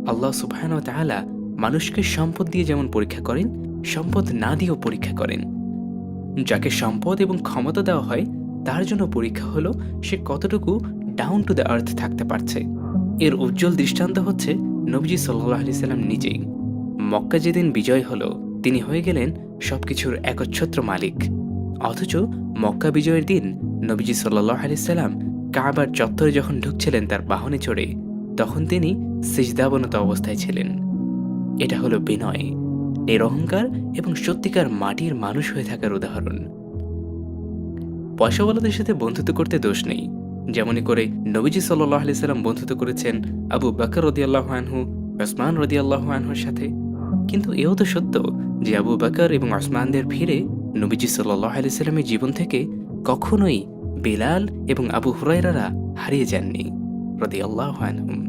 আল্লাহ সুবহানাহু ওয়া তাআলা মানুষকে সম্পদ দিয়ে যেমন পরীক্ষা করেন, সম্পদ না দিয়েও পরীক্ষা করেন। যাকে সম্পদ এবং ক্ষমতা দেওয়া হয় তার জন্য পরীক্ষা হলো সে কতটুকু ডাউন টু দ্য আর্থ থাকতে পারছে। এর উজ্জ্বল দৃষ্টান্ত হচ্ছে নবীজি সাল্লাল্লাহু আলাইহি সাল্লাম নিজেই। মক্কা যেদিন বিজয় হলো তিনি হয়ে গেলেন সবকিছুর একচ্ছত্র মালিক। অথচ মক্কা বিজয়ের দিন নবীজি সাল্লাল্লাহু আলাইহি সাল্লাম কাবার চত্বরে যখন ঢুকছিলেন তার বাহনে চড়ে, তখন তিনি সিজদাবনত অবস্থায় ছিলেন। এটা হলো বিনয়, নিরহংকার এবং সত্যিকার মাটির মানুষ হয়ে থাকার উদাহরণ। পয়সাওয়ালাদের সাথে বন্ধুত্ব করতে দোষ নেই। যেমনি করে নবীজি সাল্লাল্লাহু আলাইহি সাল্লাম বন্ধুত্ব করেছেন আবু বকর রাদিয়াল্লাহু আনহু, উসমান রাদিয়াল্লাহু আনহুর সাথে। কিন্তু এও তো সত্য যে আবু বকর এবং উসমানদের ভিড়ে নবীজি সাল্লাল্লাহু আলাইহি সাল্লামের জীবন থেকে কখনোই বেলাল এবং আবু হুরায়রারা হারিয়ে যাননি রাদিয়াল্লাহু আনহুম।